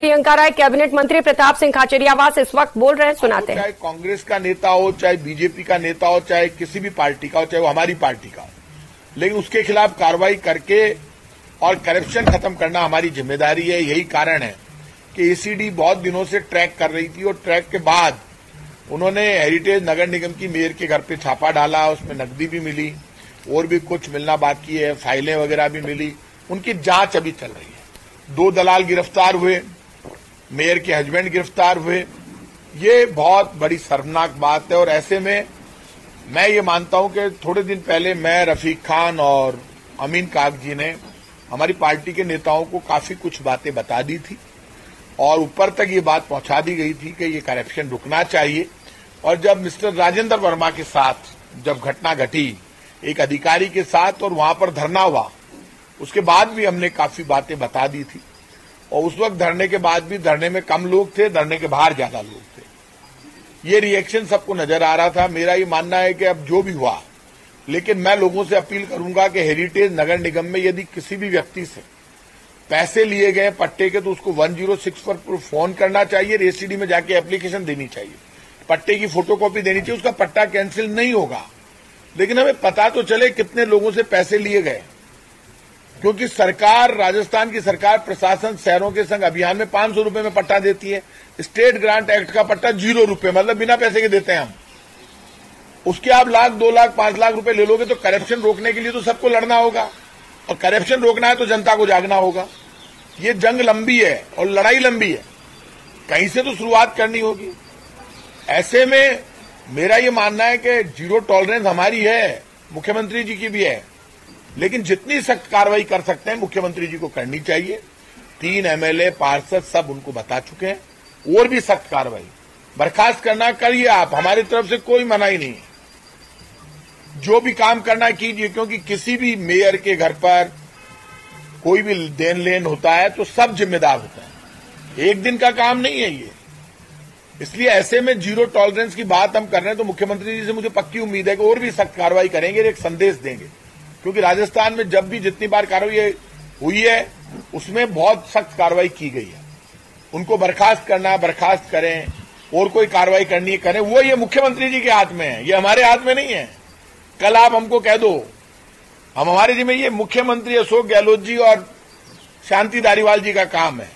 प्रियंका राय cabinet मंत्री प्रताप सिंह खाचरियावास इस वक्त बोल रहे हैं, सुनाते हैं। चाहे कांग्रेस का नेता हो, चाहे बीजेपी का नेता हो, चाहे किसी भी पार्टी का हो, चाहे वो हमारी पार्टी का हो, लेकिन उसके खिलाफ कार्रवाई करके और करप्शन खत्म करना हमारी जिम्मेदारी है। यही कारण है कि एसीडी बहुत दिनों से ट्रैक कर रही थी और ट्रैक के बाद उन्होंने हेरिटेज नगर निगम की मेयर के घर पे छापा डाला। उसमें नकदी भी मिली और भी कुछ मिलना बाकी है, फाइलें वगैरह भी मिली। उनकी जांच अभी चल रही है। 2 दलाल गिरफ्तार हुए, मेयर के हस्बैंड गिरफ्तार हुए। ये बहुत बड़ी शर्मनाक बात है और ऐसे में मैं ये मानता हूं कि थोड़े दिन पहले मैं, रफीक खान और अमीन काग जी ने हमारी पार्टी के नेताओं को काफी कुछ बातें बता दी थी और ऊपर तक ये बात पहुंचा दी गई थी कि ये करप्शन रुकना चाहिए। और जब मिस्टर राजेंद्र वर्मा के साथ जब घटना घटी एक अधिकारी के साथ और वहां पर धरना हुआ, उसके बाद भी हमने काफी बातें बता दी थी। और उस वक्त धरने के बाद भी धरने में कम लोग थे, धरने के बाहर ज्यादा लोग थे। ये रिएक्शन सबको नजर आ रहा था। मेरा ये मानना है कि अब जो भी हुआ, लेकिन मैं लोगों से अपील करूंगा कि हेरिटेज नगर निगम में यदि किसी भी व्यक्ति से पैसे लिए गए पट्टे के, तो उसको 106 पर फोन करना चाहिए, एसीडी में जाके एप्लीकेशन देनी चाहिए, पट्टे की फोटोकॉपी देनी चाहिए। उसका पट्टा कैंसिल नहीं होगा, लेकिन हमें पता तो चले कितने लोगों से पैसे लिए गए। क्योंकि सरकार, राजस्थान की सरकार, प्रशासन शहरों के संग अभियान में 500 रुपए में पट्टा देती है। स्टेट ग्रांट एक्ट का पट्टा 0 रुपए, मतलब बिना पैसे के देते हैं हम। उसके आप लाख, 2 लाख, 5 लाख रुपए ले लोगे तो करप्शन रोकने के लिए तो सबको लड़ना होगा, और करप्शन रोकना है तो जनता को जागना होगा। ये जंग लंबी है और लड़ाई लंबी है, कहीं से तो शुरुआत करनी होगी। ऐसे में मेरा ये मानना है कि जीरो टॉलरेंस हमारी है, मुख्यमंत्री जी की भी है, लेकिन जितनी सख्त कार्रवाई कर सकते हैं मुख्यमंत्री जी को करनी चाहिए। 3 एमएलए, पार्षद सब उनको बता चुके हैं। और भी सख्त कार्रवाई, बर्खास्त करना करिए आप, हमारी तरफ से कोई मनाही नहीं है। जो भी काम करना कीजिए, क्योंकि किसी भी मेयर के घर पर कोई भी देन लेन होता है तो सब जिम्मेदार होता है, एक दिन का काम नहीं है ये। इसलिए ऐसे में जीरो टॉलरेंस की बात हम कर रहे हैं तो मुख्यमंत्री जी से मुझे पक्की उम्मीद है कि और भी सख्त कार्रवाई करेंगे, एक संदेश देंगे। क्योंकि राजस्थान में जब भी जितनी बार कार्रवाई हुई है उसमें बहुत सख्त कार्रवाई की गई है। उनको बर्खास्त करना, बर्खास्त करें, और कोई कार्रवाई करनी है करें, वो ये मुख्यमंत्री जी के हाथ में है, ये हमारे हाथ में नहीं है। कल आप हमको कह दो, हम हमारे जी में, ये मुख्यमंत्री अशोक गहलोत जी और शांति धारीवाल जी का काम है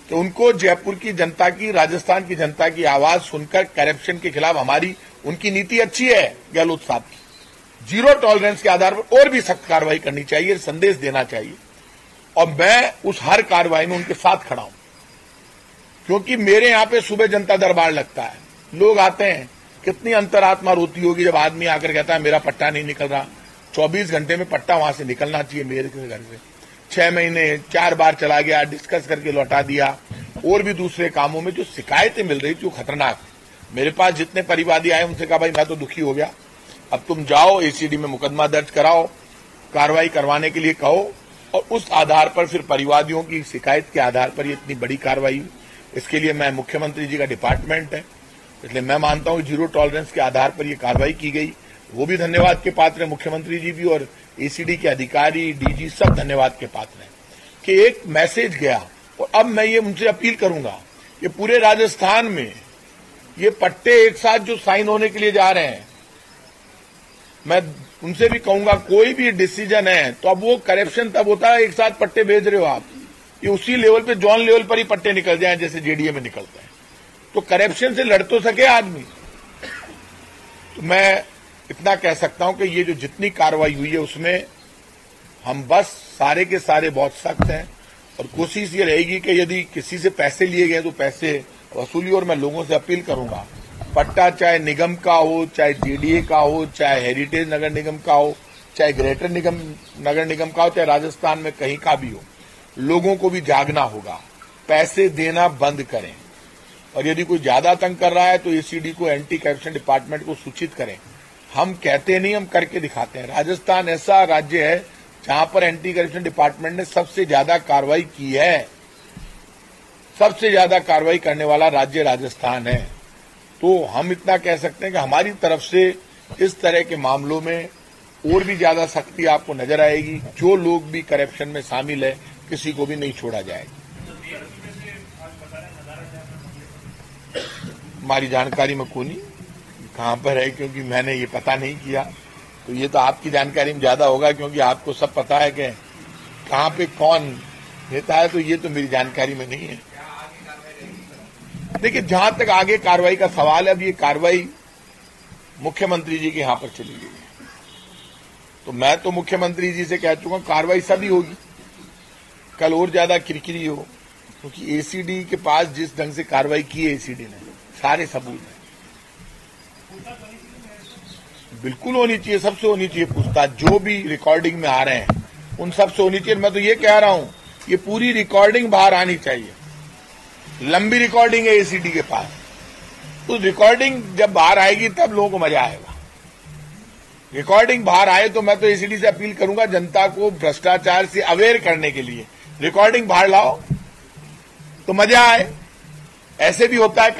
कि उनको जयपुर की जनता की, राजस्थान की जनता की आवाज सुनकर करप्शन के खिलाफ हमारी, उनकी नीति अच्छी है गहलोत साहब की, जीरो टॉलरेंस के आधार पर और भी सख्त कार्रवाई करनी चाहिए, संदेश देना चाहिए। और मैं उस हर कार्रवाई में उनके साथ खड़ा हूं, क्योंकि मेरे यहां पे सुबह जनता दरबार लगता है, लोग आते हैं। कितनी अंतरात्मा रोती होगी जब आदमी आकर कहता है मेरा पट्टा नहीं निकल रहा। 24 घंटे में पट्टा वहां से निकलना चाहिए मेरे घर से। 6 महीने 4 बार चला गया, डिस्कस करके लौटा दिया। और भी दूसरे कामों में जो शिकायतें मिल रही थी वो खतरनाक। मेरे पास जितने परिवादी आए उनसे कहा भाई मैं तो दुखी हो गया, अब तुम जाओ एसीडी में मुकदमा दर्ज कराओ, कार्रवाई करवाने के लिए कहो, और उस आधार पर फिर परिवादियों की शिकायत के आधार पर ये इतनी बड़ी कार्रवाई। इसके लिए मैं, मुख्यमंत्री जी का डिपार्टमेंट है, इसलिए मैं मानता हूं जीरो टॉलरेंस के आधार पर ये कार्रवाई की गई। वो भी धन्यवाद के पात्र है, मुख्यमंत्री जी भी, और एसीडी के अधिकारी, डीजी सब धन्यवाद के पात्र हैं कि एक मैसेज गया। और अब मैं ये उनसे अपील करूंगा, ये पूरे राजस्थान में ये पट्टे एक साथ जो साइन होने के लिए जा रहे हैं, मैं उनसे भी कहूंगा कोई भी डिसीजन है तो अब वो करप्शन तब होता है एक साथ पट्टे भेज रहे हो आप, ये उसी लेवल पे, जोन लेवल पर ही पट्टे निकल जाए जैसे जेडीए में निकलता है, तो करप्शन से लड़ तो सके आदमी। तो मैं इतना कह सकता हूं कि ये जो जितनी कार्रवाई हुई है उसमें हम बस सारे के सारे बहुत सख्त हैं, और कोशिश ये रहेगी कि यदि किसी से पैसे लिए गए तो पैसे वसूली। और मैं लोगों से अपील करूंगा, पट्टा चाहे निगम का हो, चाहे जेडीए का हो, चाहे हेरिटेज नगर निगम का हो, चाहे ग्रेटर नगर निगम का हो, चाहे राजस्थान में कहीं का भी हो, लोगों को भी जागना होगा, पैसे देना बंद करें। और यदि कोई ज्यादा तंग कर रहा है तो एसीडी को, एंटी करप्शन डिपार्टमेंट को सूचित करें। हम कहते नहीं, हम करके दिखाते हैं। राजस्थान ऐसा राज्य है जहां पर एंटी करप्शन डिपार्टमेंट ने सबसे ज्यादा कार्रवाई की है, सबसे ज्यादा कार्रवाई करने वाला राज्य राजस्थान है। तो हम इतना कह सकते हैं कि हमारी तरफ से इस तरह के मामलों में और भी ज्यादा सख्ती आपको नजर आएगी। जो लोग भी करप्शन में शामिल है किसी को भी नहीं छोड़ा जाएगा। हमारी जानकारी में कोई नहीं कहां पर है, क्योंकि मैंने ये पता नहीं किया। तो ये तो आपकी जानकारी में ज्यादा होगा, क्योंकि आपको सब पता है कि कहां पे कौन नेता है। तो ये तो मेरी जानकारी में नहीं है। देखिए, जहां तक आगे कार्रवाई का सवाल है, अब ये कार्रवाई मुख्यमंत्री जी के यहां पर चली गई है। तो मैं तो मुख्यमंत्री जी से कह चुका हूं, कार्रवाई सभी होगी। कल और ज्यादा किरकिरी हो, क्योंकि एसीडी के पास जिस ढंग से कार्रवाई की है एसीडी ने, सारे सबूत हैं। बिल्कुल होनी चाहिए, सबसे होनी चाहिए पूछताछ। जो भी रिकॉर्डिंग में आ रहे हैं उन सबसे होनी चाहिए। मैं तो ये कह रहा हूं, ये पूरी रिकॉर्डिंग बाहर आनी चाहिए। लंबी रिकॉर्डिंग है एसीडी के पास। उस रिकॉर्डिंग जब बाहर आएगी तब लोगों को मजा आएगा। रिकॉर्डिंग बाहर आए तो मैं तो एसीडी से अपील करूंगा, जनता को भ्रष्टाचार से अवेयर करने के लिए रिकॉर्डिंग बाहर लाओ तो मजा आए। ऐसे भी होता है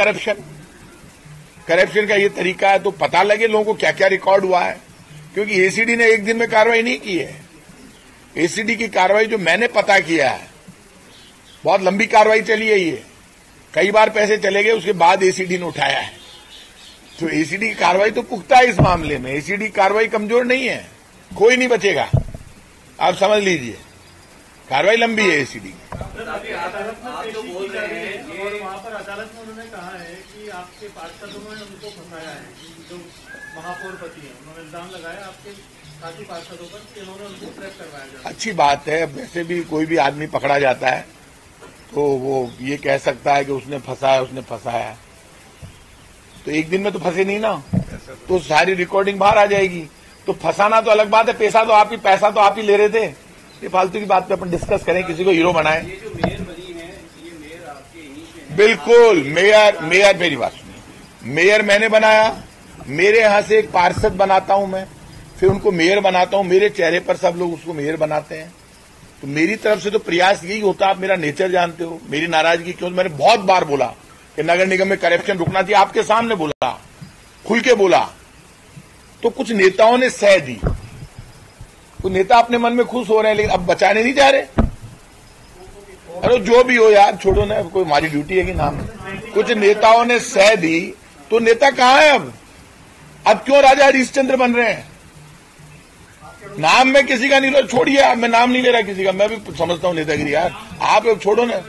करप्शन का ये तरीका है, तो पता लगे लोगों को क्या क्या रिकॉर्ड हुआ है। क्योंकि एसीडी ने एक दिन में कार्रवाई नहीं की है। एसीडी की कार्रवाई जो मैंने पता किया है, बहुत लंबी कार्रवाई चली है। ये कई बार पैसे चले गए, उसके बाद एसीडी ने उठाया है। तो एसीडी की कार्रवाई तो पुख्ता है इस मामले में। एसीडी की कार्रवाई कमजोर नहीं है, कोई नहीं बचेगा, आप समझ लीजिए। कार्रवाई लंबी है एसीडी की। आप जो बोल रहे हैं और वहाँ पर अदालत में उन्होंने कहा है कि आपके पार्षदों ने उनको फंसाया है, जो महापौरपति है, उन्होंने इल्जाम लगाया आपके साथी पार्षदों पर कि उन्होंने उनको ट्रैप करवाया जाए। अच्छी बात है। वैसे भी कोई भी आदमी पकड़ा जाता है तो वो ये कह सकता है कि उसने फंसाया। तो एक दिन में तो फंसे नहीं ना, तो सारी रिकॉर्डिंग बाहर आ जाएगी। तो फंसाना तो अलग बात है, पैसा तो आप ही ले रहे थे। ये फालतू की बात पे अपन डिस्कस करें, किसी को हीरो बनाएं। ये जो मेयर बनी है, ये मेयर आपके इन्हीं से है? बिल्कुल। मेयर मेरी बात सुनिए, मेयर मैंने बनाया। मेरे यहां से एक पार्षद बनाता हूं मैं, फिर उनको मेयर बनाता हूं। मेरे चेहरे पर सब लोग उसको मेयर बनाते हैं। तो मेरी तरफ से तो प्रयास यही होता है। आप मेरा नेचर जानते हो, मेरी नाराजगी क्यों। मैंने बहुत बार बोला कि नगर निगम में करप्शन रुकना चाहिए, आपके सामने बोला, खुल के बोला। तो कुछ नेताओं ने सह दी, तो नेता अपने मन में खुश हो रहे हैं, लेकिन अब बचाने नहीं जा रहे। अरे जो भी हो यार, छोड़ो ना, कोई हमारी ड्यूटी है कि नाम। कुछ नेताओं ने सह दी, तो नेता कहां है अब क्यों राजा हरिश्चंद्र बन रहे हैं। नाम में किसी का नहीं लो, छोड़िए। अब मैं नाम नहीं ले रहा किसी का, मैं भी समझता हूं नेतागिरी यार। आप छोड़ो ना।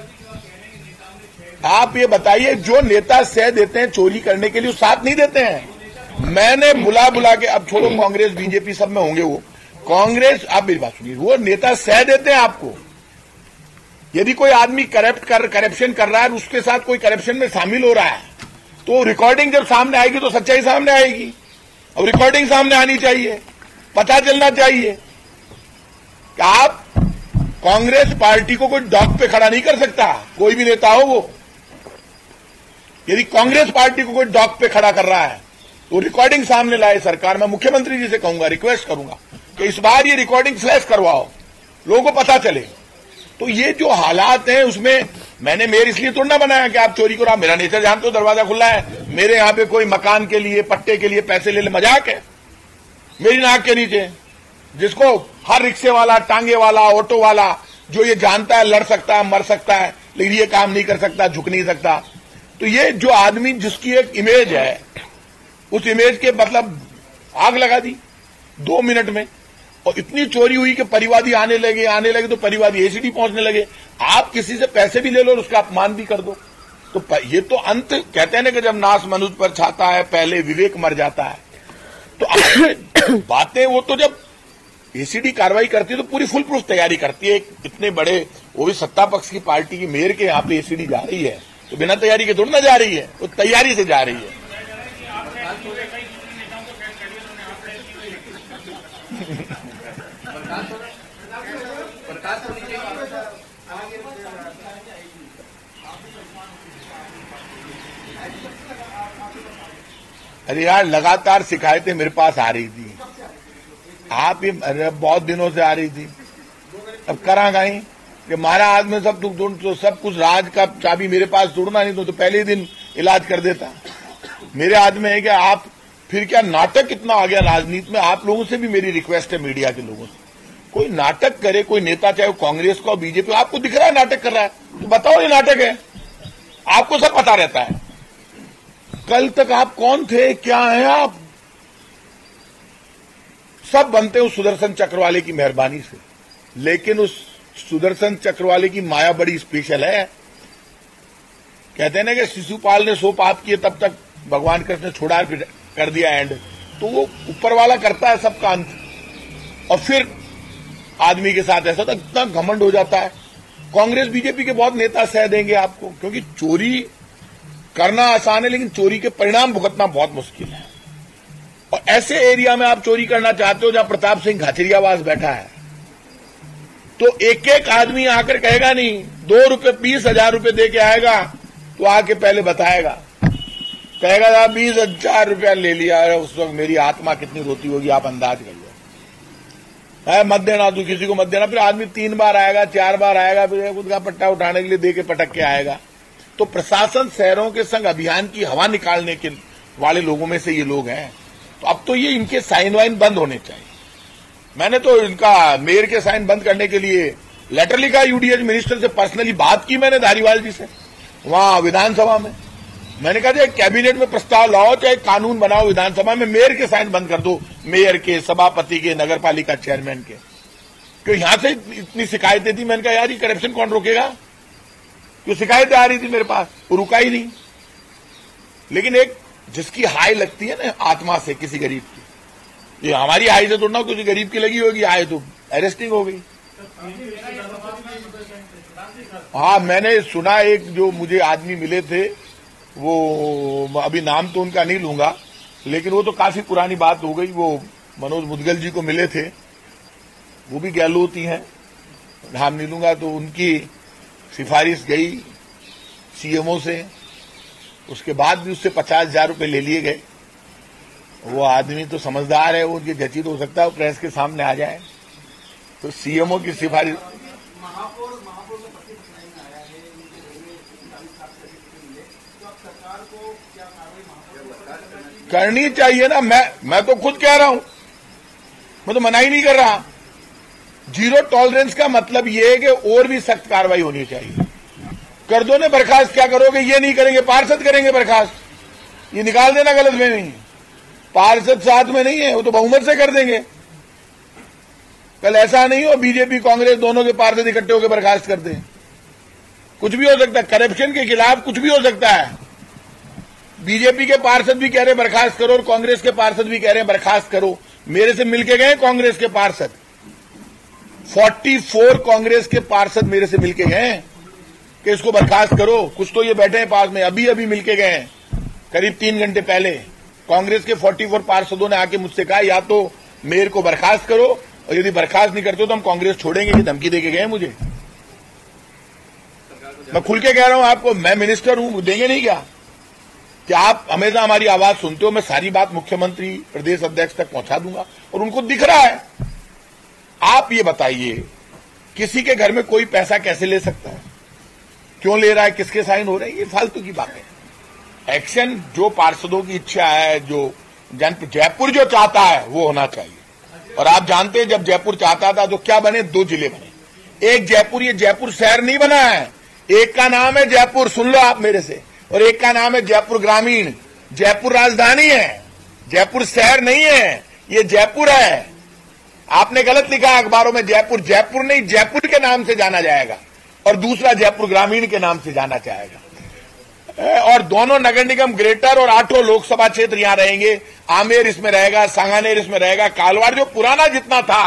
आप ये बताइए, जो नेता सह देते हैं चोरी करने के लिए, वो साथ नहीं देते हैं। मैंने बुला के, अब छोड़ो कांग्रेस बीजेपी सब में होंगे वो, कांग्रेस, आप मेरी बात सुनिए, वो नेता सह देते हैं आपको। यदि कोई आदमी करप्शन कर रहा है, उसके साथ कोई करप्शन में शामिल हो रहा है, तो रिकॉर्डिंग जब सामने आएगी तो सच्चाई सामने आएगी। अब रिकॉर्डिंग सामने आनी चाहिए, पता चलना चाहिए कि आप कांग्रेस पार्टी को कोई डॉक पे खड़ा नहीं कर सकता, कोई भी नेता हो वो। यदि कांग्रेस पार्टी को कोई डॉक पे खड़ा कर रहा है तो रिकॉर्डिंग सामने लाए सरकार। मैं मुख्यमंत्री जी से कहूंगा, रिक्वेस्ट करूंगा कि इस बार ये रिकॉर्डिंग फ्लैश करवाओ, लोगों को पता चले। तो ये जो हालात हैं, उसमें मैंने मेयर इसलिए थोड़ा ना बनाया कि आप चोरी करो। आप मेरा नेचर जानते हो, दरवाजा खुला है। मेरे यहां पे कोई मकान के लिए, पट्टे के लिए पैसे ले ले, मजाक है मेरी नाक के नीचे। जिसको हर रिक्शे वाला, टांगे वाला, ऑटो वाला, जो ये जानता है लड़ सकता है, मर सकता है, लेकिन ये काम नहीं कर सकता, झुक नहीं सकता। तो ये जो आदमी जिसकी एक इमेज है, उस इमेज के मतलब आग लगा दी 2 मिनट में। और इतनी चोरी हुई कि परिवादी आने लगे तो परिवादी एसीडी पहुंचने लगे। आप किसी से पैसे भी ले लो और उसका अपमान भी कर दो। तो ये तो अंत, कहते हैं ना कि जब नाश मनुष्य पर छाता है, पहले विवेक मर जाता है। तो बातें वो तो जब एसीडी कार्रवाई करती है तो पूरी फुल प्रूफ तैयारी करती है। इतने बड़े, वो भी सत्ता पक्ष की पार्टी की मेयर के यहां पे एसीडी जा रही है, तो बिना तैयारी के थोड़ी ना जा रही है, वो तैयारी से जा रही है। अरे यार, लगातार शिकायतें मेरे पास आ रही थी। आप ये बहुत दिनों से आ रही थी। अब करा गई कि हमारा हाथ में सब तो सब कुछ राज का चाबी मेरे पास ढूंढना नहीं तो पहले ही दिन इलाज कर देता। मेरे हाथ में है कि आप फिर क्या नाटक कितना आ गया राजनीति में। आप लोगों से भी मेरी रिक्वेस्ट है, मीडिया के लोगों से, कोई नाटक करे, कोई नेता, चाहे वो कांग्रेस का बीजेपी, आपको दिख रहा है नाटक कर रहा है, तो बताओ ये नाटक है। आपको सब पता रहता है। कल तक आप कौन थे, क्या हैं आप, सब बनते उस सुदर्शन चक्र वाले की मेहरबानी से। लेकिन उस सुदर्शन चक्र वाले की माया बड़ी स्पेशल है। कहते हैं ना कि शिशुपाल ने सो पाप किए, तब तक भगवान कृष्ण ने छोड़ा कर दिया एंड। तो वो ऊपर वाला करता है सबका अंत, और फिर आदमी के साथ ऐसा तो इतना घमंड हो जाता है। कांग्रेस बीजेपी के बहुत नेता सह देंगे आपको, क्योंकि चोरी करना आसान है लेकिन चोरी के परिणाम भुगतना बहुत मुश्किल है। और ऐसे एरिया में आप चोरी करना चाहते हो जहां प्रताप सिंह खाचरियावास बैठा है, तो एक एक आदमी आकर कहेगा नहीं 2 रुपए 20,000 रुपए दे के आएगा, तो आके पहले बताएगा, कहेगा साहब 20,000 रुपया ले लिया। उस वक्त मेरी आत्मा कितनी रोती होगी आप अंदाज कर लो। मत देना, तू किसी को मत देना। फिर आदमी 3 बार आएगा, 4 बार आएगा, फिर खुद का पट्टा उठाने के लिए दे के पटक के आएगा। तो प्रशासन शहरों के संग अभियान की हवा निकालने के वाले लोगों में से ये लोग हैं। तो अब तो ये इनके साइन वाइन बंद होने चाहिए। मैंने तो इनका मेयर के साइन बंद करने के लिए लेटर लिखा, यूडीएच मिनिस्टर से पर्सनली बात की मैंने धारीवाल जी से वहां विधानसभा में। मैंने कहा कैबिनेट में प्रस्ताव लाओ, चाहे कानून बनाओ विधानसभा में, मेयर के साइन बंद कर दो, मेयर के, सभापति के, नगरपालिका चेयरमैन के। क्यों यहां से इतनी शिकायतें थी। मैंने कहा यार ये करप्शन कौन रोकेगा, क्यों शिकायतें आ रही थी मेरे पास, वो रुका ही नहीं। लेकिन एक जिसकी हाई लगती है ना आत्मा से किसी गरीब की, ये हमारी हाई से थोड़ा किसी गरीब की लगी होगी हाई, तो अरेस्टिंग हो गई। हाँ, मैंने सुना एक जो मुझे आदमी मिले थे, वो अभी नाम तो उनका नहीं लूंगा, लेकिन वो तो काफी पुरानी बात हो गई। वो मनोज मुदगल जी को मिले थे, वो भी गहलोती हैं, नाम नहीं लूंगा। तो उनकी सिफारिश गई सीएमओ से, उसके बाद भी उससे 50,000 रुपए ले लिए गए। वो आदमी तो समझदार है, वो उनकी जची तो हो सकता है वो प्रेस के सामने आ जाए। तो सीएमओ की सिफारिश करनी चाहिए ना। मैं तो खुद कह रहा हूं, मैं तो मना ही नहीं कर रहा। जीरो टॉलरेंस का मतलब ये है कि और भी सख्त कार्रवाई होनी चाहिए। कर दो ने बर्खास्त, क्या करोगे, ये नहीं करेंगे, पार्षद करेंगे बर्खास्त, ये निकाल देना गलत में नहीं। पार्षद साथ में नहीं है, वो तो बहुमत से कर देंगे। कल ऐसा नहीं हो बीजेपी कांग्रेस दोनों के पार्षद इकट्ठे होकर बर्खास्त कर दें, कुछ भी हो सकता है। करप्शन के खिलाफ कुछ भी हो सकता है। बीजेपी के पार्षद भी कह रहे बर्खास्त करो और कांग्रेस के पार्षद भी कह रहे हैं बर्खास्त करो। मेरे से मिलके गए कांग्रेस के पार्षद, 44 कांग्रेस के पार्षद मेरे से मिलके गए कि इसको बर्खास्त करो। कुछ तो ये बैठे हैं पास में, अभी अभी मिलके गए हैं, करीब 3 घंटे पहले। कांग्रेस के 44 पार्षदों ने आके मुझसे कहा या तो मेयर को बर्खास्त करो, और यदि बर्खास्त नहीं करते तो हम कांग्रेस छोड़ेंगे, की धमकी देके गए मुझे। मैं खुल के कह रहा हूं आपको, मैं मिनिस्टर हूं, देंगे नहीं क्या? कि आप हमेशा हमारी आवाज सुनते हो। मैं सारी बात मुख्यमंत्री, प्रदेश अध्यक्ष तक पहुंचा दूंगा, और उनको दिख रहा है। आप ये बताइए, किसी के घर में कोई पैसा कैसे ले सकता है, क्यों ले रहा है, किसके साइन हो रहे हैं, ये फालतू की बात है। एक्शन जो पार्षदों की इच्छा है, जो जयपुर जो चाहता है वो होना चाहिए। और आप जानते हैं जब जयपुर चाहता था तो क्या बने, 2 जिले बने। एक जयपुर, ये जयपुर शहर नहीं बना है, एक का नाम है जयपुर, सुन लो आप मेरे से, और एक का नाम है जयपुर ग्रामीण। जयपुर राजधानी है, जयपुर शहर नहीं है, ये जयपुर है। आपने गलत लिखा अखबारों में जयपुर, जयपुर नहीं, जयपुर के नाम से जाना जाएगा, और दूसरा जयपुर ग्रामीण के नाम से जाना जाएगा। और दोनों नगर निगम ग्रेटर और 8 लोकसभा क्षेत्र यहां रहेंगे। आमेर इसमें रहेगा, सांगानेर इसमें रहेगा, कालवाड़ जो पुराना जितना था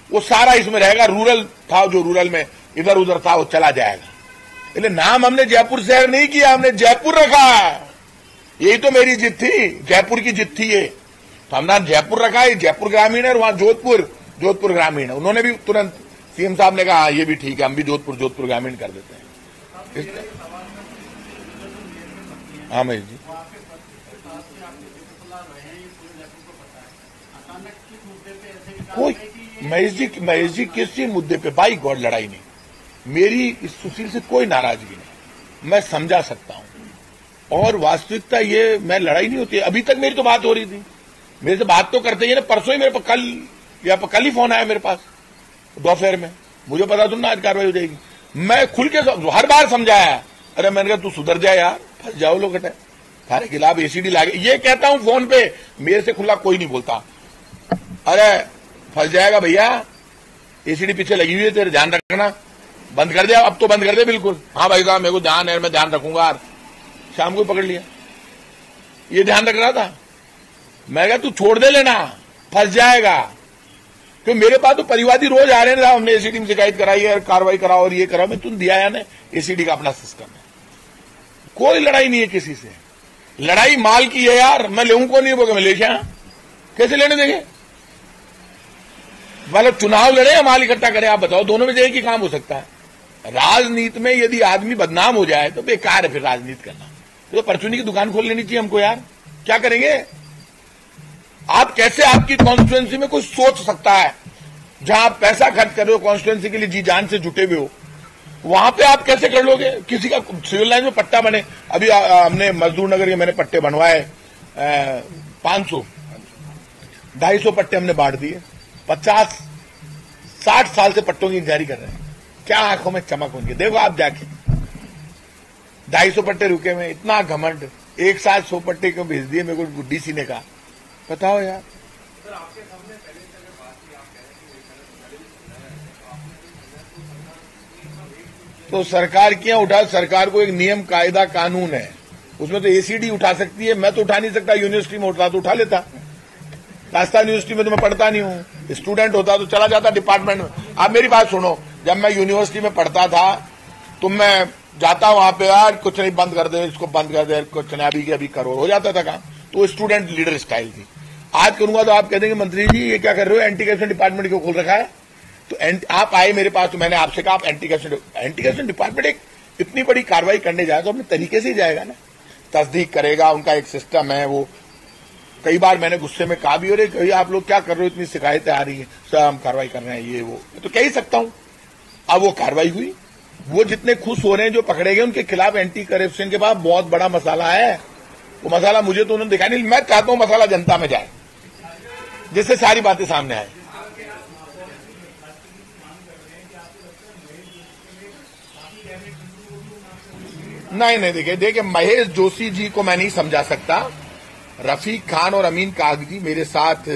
वो सारा इसमें रहेगा। रूरल था, जो रूरल में इधर उधर था वो चला जाएगा। इसलिए नाम हमने जयपुर शहर नहीं किया, हमने जयपुर रखा है। यही तो मेरी जिद थी, जयपुर की जिद थी ये, तो हमने जयपुर रखा है। जयपुर ग्रामीण है और वहां जोधपुर ग्रामीण है। उन्होंने भी तुरंत, सीएम साहब ने कहा ये भी ठीक है, हम भी जोधपुर ग्रामीण कर देते हैं। हाँ महेश जी, कोई महेश जी किसी मुद्दे पे बाई गॉड लड़ाई नहीं। मेरी इस सुशील से कोई नाराजगी नहीं, मैं समझा सकता हूं। और वास्तविकता ये, मैं लड़ाई नहीं होती। अभी तक मेरी तो बात हो रही थी, मेरे से बात तो करते ही ना। परसों ही मेरे पास कल ही फोन आया मेरे पास दोपहर में, मुझे पता था ना आज कार्रवाई हो जाएगी। मैं खुल के हर बार समझाया, अरे मैंने कहा तू सुधर जाए यार, फंस जाओ लोग हटे, थारे खिलाफ एसीडी लागे। ये कहता हूं फोन पे, मेरे से खुला कोई नहीं बोलता। अरे फंस जाएगा भैया, एसीडी पीछे लगी हुई है तेरे, ध्यान रखना, बंद कर दे, अब तो बंद कर दे बिल्कुल। हाँ भाई साहब मेरे को ध्यान है, मैं ध्यान रखूंगा। शाम को पकड़ लिया, ये ध्यान रख रहा था। मैं कहा तू छोड़ दे लेना, फंस जाएगा। क्योंकि मेरे पास तो परिवादी रोज आ रहे हैं, हमने एसीडी में शिकायत कराई है, कार्रवाई कराओ और ये कराओ। मैं तुम दिया है ना, एसीडी का अपना सिस्टम है, कोई लड़ाई नहीं है किसी से। लड़ाई माल की है यार, मैं लेऊं को नहीं बोल मलेशिया, कैसे लेने देंगे? मतलब चुनाव लड़े या माल इकट्ठा करें, आप बताओ, दोनों में से एक ही काम हो सकता है। राजनीति में यदि आदमी बदनाम हो जाए तो बेकार है फिर राजनीति करना। तो परचूनी की दुकान खोल लेनी चाहिए हमको यार, क्या करेंगे? आप कैसे, आपकी कॉन्स्टिट्यूएंसी में कोई सोच सकता है, जहां आप पैसा खर्च कर रहे हो कॉन्स्टिट्यूएंसी के लिए, जी जान से जुटे हुए हो, वहां पे आप कैसे कर लोगे? किसी का सिविल लाइन में पट्टा बने, अभी हमने मजदूर नगर के मैंने पट्टे बनवाए 500 250 पट्टे हमने बांट दिए। 50-60 साल से पट्टों की इंक्वायरी कर रहे हैं, क्या आंखों में चमक उनकी, देखो आप जाके 250 पट्टे रुके में, इतना घमंड, एक साथ 100 पट्टे क्यों भेज दिए? मेरे को डीसी ने कहा, बताओ यार। तो सरकार क्या उठा, सरकार को एक नियम कायदा कानून है, उसमें तो एसीडी उठा सकती है, मैं तो उठा नहीं सकता। यूनिवर्सिटी में उठा तो उठा लेता, राजस्थान यूनिवर्सिटी में तो मैं पढ़ता नहीं हूं, स्टूडेंट होता तो चला जाता डिपार्टमेंट में। आप मेरी बात सुनो, जब मैं यूनिवर्सिटी में पढ़ता था तो मैं जाता वहां पे, यार कुछ नहीं, बंद कर दे इसको, बंद कर दे, कुछ नहीं, अभी के अभी करो, हो जाता था काम। तो स्टूडेंट लीडर स्टाइल थी। आज करूंगा तो आप कह देंगे मंत्री जी ये क्या कर रहे हो, एंटी करप्शन डिपार्टमेंट क्यों खोल रखा है? तो आप आए मेरे पास तो मैंने आपसे कहा आप एंटी करप्शन डिपार्टमेंट एक इतनी बड़ी कार्रवाई करने जाए तो अपने तरीके से ही जाएगा ना, तस्दीक करेगा, उनका एक सिस्टम है। वो कई बार मैंने गुस्से में कहा भी, अरे कहीं आप लोग क्या कर रहे हो, इतनी शिकायतें आ रही है, सर हम कार्रवाई कर रहे हैं, ये वो, तो कह ही सकता हूं। अब वो कार्रवाई हुई, वो जितने खुश हो रहे हैं जो पकड़े गए उनके खिलाफ एंटी करप्शन के बाद बहुत बड़ा मसाला है। वो मसाला मुझे तो उन्होंने दिखाया नहीं, मैं चाहता हूं मसाला जनता में जाए, जिससे सारी बातें सामने आए। नहीं देखिए महेश जोशी जी को मैं नहीं समझा सकता। रफीक खान और अमीन कागजी मेरे साथ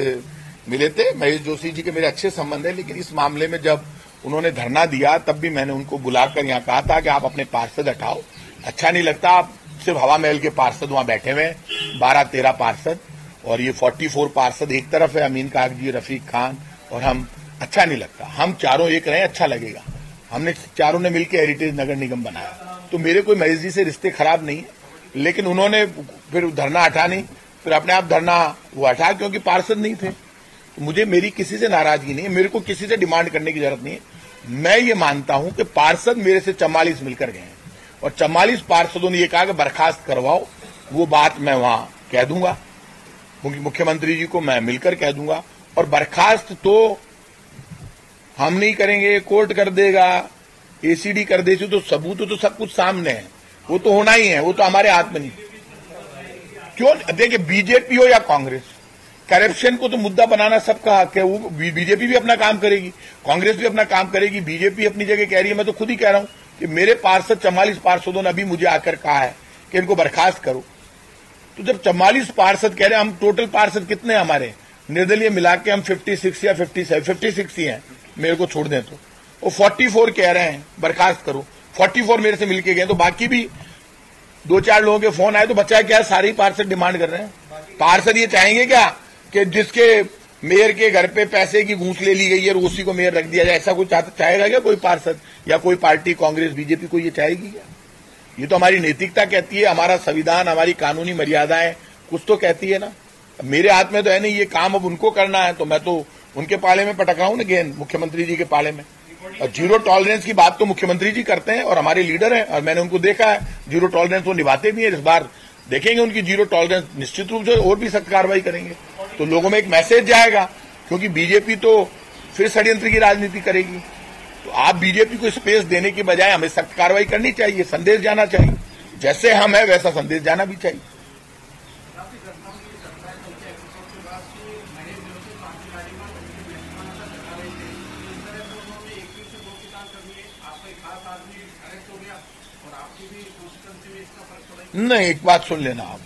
मिले थे, महेश जोशी जी के मेरे अच्छे संबंध है, लेकिन इस मामले में जब उन्होंने धरना दिया तब भी मैंने उनको बुलाकर यहाँ कहा था कि आप अपने पार्षद हटाओ, अच्छा नहीं लगता, आप सिर्फ हवा महल के पार्षद वहां बैठे हुए हैं, 12-13 पार्षद, और ये 44 पार्षद एक तरफ है, अमीन कागजी, रफीक खान और हम, अच्छा नहीं लगता। हम चारों एक रहे, अच्छा लगेगा। हमने चारों ने मिलकर हेरिटेज नगर निगम बनाया, तो मेरे कोई महेश जी से रिश्ते खराब नहीं है, लेकिन उन्होंने फिर धरना हटा नहीं, फिर अपने आप धरना वो हटा, क्योंकि पार्षद नहीं थे। तो मुझे, मेरी किसी से नाराजगी नहीं है, मेरे को किसी से डिमांड करने की जरूरत नहीं है। मैं ये मानता हूं कि पार्षद मेरे से 44 मिलकर गए हैं और 44 पार्षदों ने ये कहा कि बर्खास्त करवाओ, वो बात मैं वहां कह दूंगा, मुख्यमंत्री जी को मैं मिलकर कह दूंगा। और बर्खास्त तो हम नहीं करेंगे, कोर्ट कर देगा, एसीडी कर देती, तो सबूत तो सब कुछ सामने है, वो तो होना ही है, वो तो हमारे हाथ में नहीं। क्यों? देखिए बीजेपी हो या कांग्रेस, करप्शन को तो मुद्दा बनाना सबका हक है। वो बीजेपी भी अपना काम करेगी, कांग्रेस भी अपना काम करेगी, बीजेपी अपनी जगह कह रही है। मैं तो खुद ही कह रहा हूं कि मेरे पार्षद 44 पार्षदों ने अभी मुझे आकर कहा है कि इनको बर्खास्त करो। तो जब 44 पार्षद कह रहे हैं, हम टोटल पार्षद कितने हैं हमारे निर्दलीय मिला के, हम 56 या 56 ही हैं, मेरे को छोड़ दें तो। वो 44 कह रहे हैं बर्खास्त करो, 44 मेरे से मिलके गए, तो बाकी भी 2-4 लोगों के फोन आए, तो बच्चा क्या सारे ही पार्षद डिमांड कर रहे हैं। पार्षद ये चाहेंगे क्या कि जिसके मेयर के घर पे पैसे की घूस ले ली गई है उसी को मेयर रख दिया जाए, ऐसा कोई चाहेगा क्या कोई पार्षद या कोई पार्टी, कांग्रेस बीजेपी, कोई ये चाहेगी क्या? ये तो हमारी नैतिकता कहती है, हमारा संविधान, हमारी कानूनी मर्यादाएं कुछ तो कहती है ना। मेरे हाथ में तो है नहीं, ये काम अब उनको करना है, तो मैं तो उनके पाले में पटक रहा हूं ना गेंद, मुख्यमंत्री जी के पाले में। और जीरो टॉलरेंस की बात तो मुख्यमंत्री जी करते हैं और हमारे लीडर हैं, और मैंने उनको देखा है जीरो टॉलरेंस वो निभाते भी हैं। इस बार देखेंगे उनकी जीरो टॉलरेंस, निश्चित रूप से और भी सख्त कार्रवाई करेंगे, तो लोगों में एक मैसेज जाएगा, क्योंकि बीजेपी तो फिर षड्यंत्र की राजनीति करेगी। तो आप बीजेपी को स्पेस देने की बजाय हमें सख्त कार्रवाई करनी चाहिए, संदेश जाना चाहिए, जैसे हम है वैसा संदेश जाना भी चाहिए। आपका एक खास आदमी अरेस्ट हो गया और आपकी भी नहीं, एक बात सुन लेना आप,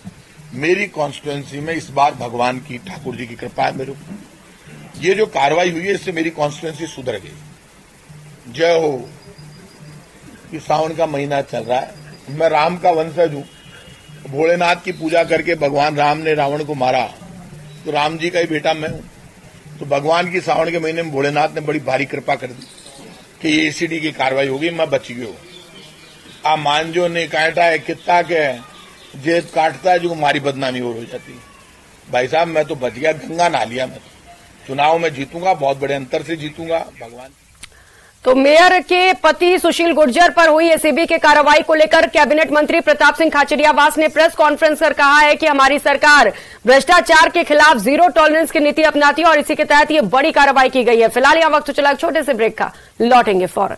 मेरी कॉन्स्टिट्यूएंसी में इस बार भगवान की, ठाकुर जी की कृपा है मेरे ऊपर। ये जो कार्रवाई हुई है इससे मेरी कॉन्स्टिट्यूएंसी सुधर गई। जय हो। ये सावन का महीना चल रहा है, मैं राम का वंशज हूं। भोलेनाथ की पूजा करके भगवान राम ने रावण को मारा, तो राम जी का ही बेटा मैं हूं। तो भगवान की सावन के महीने में भोलेनाथ ने बड़ी भारी कृपा कर दी कि ये एसीडी की कार्रवाई होगी, मैं बच गयो। आ मांझो ने काटा है कित्ता के जेब काटता है जो हमारी बदनामी और हो जाती है। भाई साहब मैं तो बच गया, गंगा नहा लिया। मैं चुनाव में जीतूंगा, बहुत बड़े अंतर से जीतूंगा। भगवान। तो मेयर के पति सुशील गुर्जर पर हुई एसीबी के कार्रवाई को लेकर कैबिनेट मंत्री प्रताप सिंह खाचरियावास ने प्रेस कॉन्फ्रेंस कर कहा है कि हमारी सरकार भ्रष्टाचार के खिलाफ जीरो टॉलरेंस की नीति अपनाती है और इसी के तहत ये बड़ी कार्रवाई की गई है। फिलहाल यहां वक्त चला छोटे से ब्रेक का, लौटेंगे फौरन।